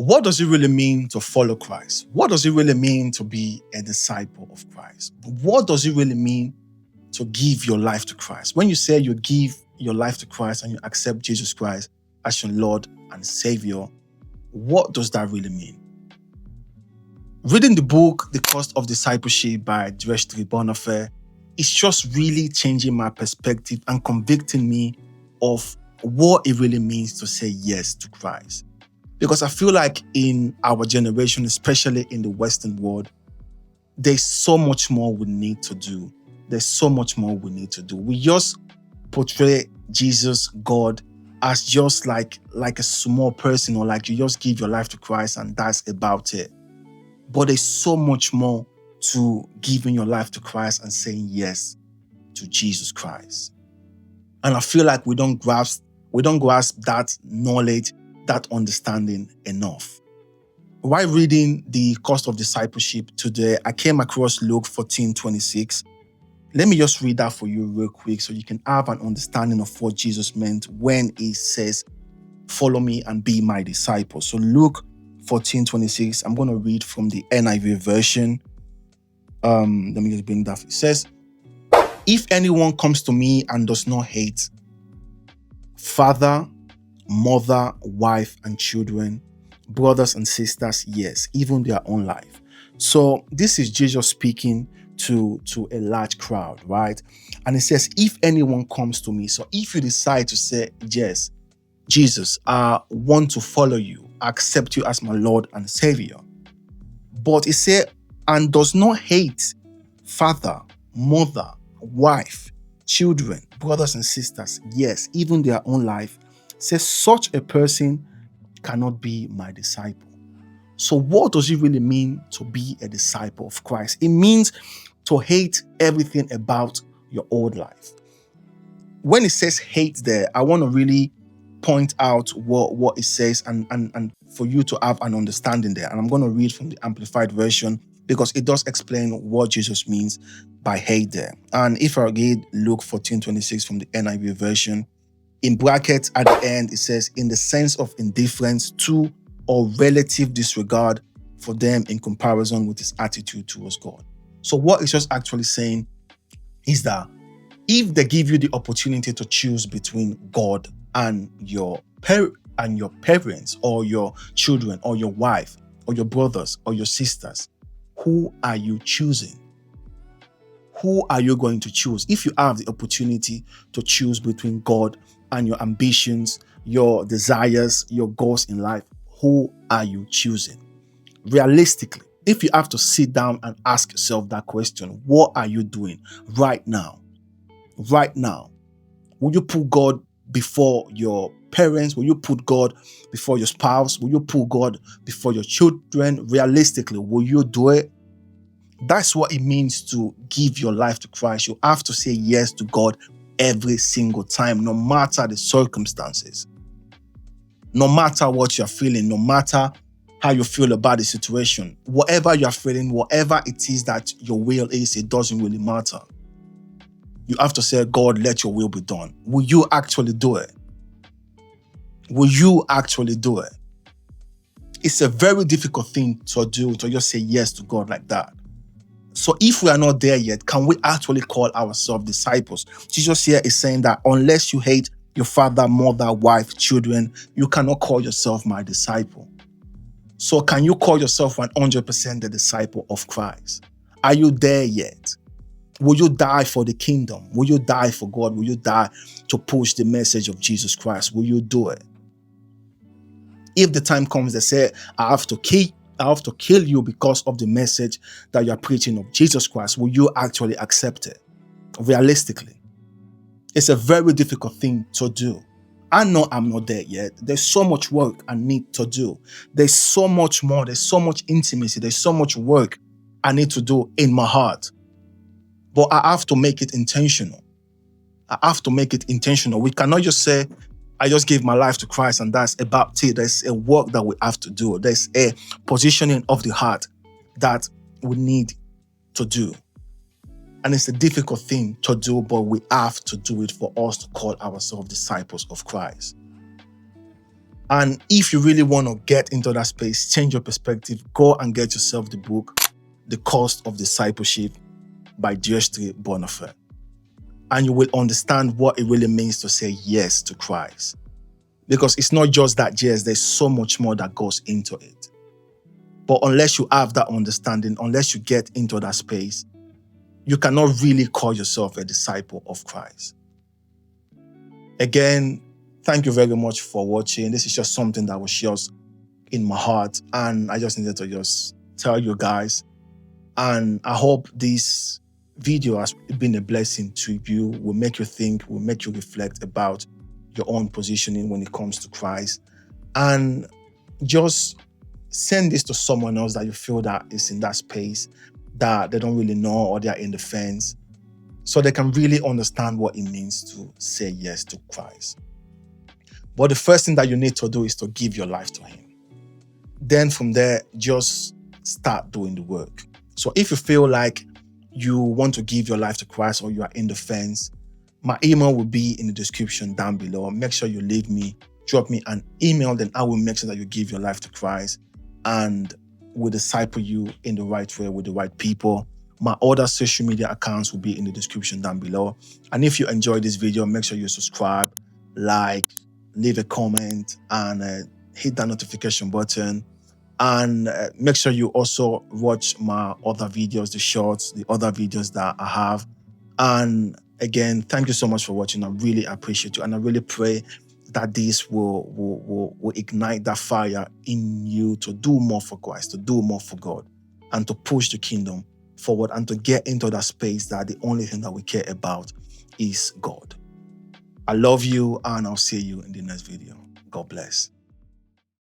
What does it really mean to follow Christ? What does it really mean to be a disciple of Christ? What does it really mean to give your life to Christ? When you say you give your life to Christ and you accept Jesus Christ as your Lord and Savior, what does that really mean? Reading the book, The Cost of Discipleship by Dietrich Bonhoeffer, it's just really changing my perspective and convicting me of what it really means to say yes to Christ. Because I feel like in our generation, especially in the Western world, there's so much more we need to do. There's so much more we need to do. We just portray Jesus, God, as just like a small person, or like you just give your life to Christ and that's about it. But there's so much more to giving your life to Christ and saying yes to Jesus Christ. And I feel like we don't grasp that knowledge, that understanding enough. While reading The Cost of Discipleship today, I came across Luke 14:26. Let me just read that for you real quick so you can have an understanding of what Jesus meant when he says, follow me and be my disciple. So Luke 14:26, I'm going to read from the NIV version. Let me just bring that. It says, if anyone comes to me and does not hate father, mother, wife, and children, brothers and sisters, yes, even their own life. So this is Jesus speaking to a large crowd, right? And it says, if anyone comes to me. So if you decide to say, yes, Jesus, I want to follow you, I accept you as my Lord and Savior. But it said, and does not hate father, mother, wife, children, brothers and sisters, yes, even their own life, says such a person cannot be my disciple. So what does it really mean to be a disciple of Christ? It means to hate everything about your old life. When it says hate there, I want to really point out what it says and for you to have an understanding there. And I'm going to read from the Amplified Version because it does explain what Jesus means by hate there. And if I read Luke 14:26 from the NIV version, in brackets at the end, it says, in the sense of indifference to or relative disregard for them in comparison with his attitude towards God. So what it's just actually saying is that if they give you the opportunity to choose between God and your parents or your children or your wife or your brothers or your sisters, who are you choosing? Who are you going to choose? If you have the opportunity to choose between God and your ambitions, your desires, your goals in life, who are you choosing? Realistically, if you have to sit down and ask yourself that question, what are you doing right now? Right now, will you put God before your parents? Will you put God before your spouse? Will you put God before your children? Realistically, will you do it? That's what it means to give your life to Christ. You have to say yes to God every single time, no matter the circumstances, no matter what you're feeling, no matter how you feel about the situation, whatever you're feeling, whatever it is that your will is, it doesn't really matter. You have to say, God, let your will be done. Will you actually do it? Will you actually do it? It's a very difficult thing to do, to just say yes to God like that. So if we are not there yet, can we actually call ourselves disciples? Jesus here is saying that unless you hate your father, mother, wife, children, you cannot call yourself my disciple. So can you call yourself 100% the disciple of Christ? Are you there yet? Will you die for the kingdom? Will you die for God? Will you die to push the message of Jesus Christ? Will you do it? If the time comes, they say, I have to kill you because of the message that you are preaching of Jesus Christ, will you actually accept it? Realistically, it's a very difficult thing to do. I know I'm not there yet. There's so much work I need to do. There's so much more. There's so much intimacy. There's so much work I need to do in my heart. But I have to make it intentional. I have to make it intentional. We cannot just say, I just gave my life to Christ and that's about it. There's a work that we have to do. There's a positioning of the heart that we need to do. And it's a difficult thing to do, but we have to do it for us to call ourselves disciples of Christ. And if you really want to get into that space, change your perspective, go and get yourself the book, The Cost of Discipleship by Dietrich Bonhoeffer. And you will understand what it really means to say yes to Christ. Because it's not just that yes, there's so much more that goes into it. But unless you have that understanding, unless you get into that space, you cannot really call yourself a disciple of Christ. Again, thank you very much for watching. This is just something that was just in my heart, and I just needed to just tell you guys. And I hope this video has been a blessing to you, will make you think, will make you reflect about your own positioning when it comes to Christ. And just send this to someone else that you feel that is in that space, that they don't really know, or they're in the fence, so they can really understand what it means to say yes to Christ. But the first thing that you need to do is to give your life to Him. Then from there, just start doing the work. So if you feel like you want to give your life to Christ, or you are in the fence, my email will be in the description down below. Make sure you drop me an email, then I will make sure that you give your life to Christ, and will disciple you in the right way with the right people. My other social media accounts will be in the description down below. And if you enjoyed this video, make sure you subscribe, like, leave a comment, and hit that notification button. And make sure you also watch my other videos, the shorts, the other videos that I have. And again, thank you so much for watching. I really appreciate you. And I really pray that this will ignite that fire in you to do more for Christ, to do more for God, and to push the kingdom forward, and to get into that space that the only thing that we care about is God. I love you, and I'll see you in the next video. God bless.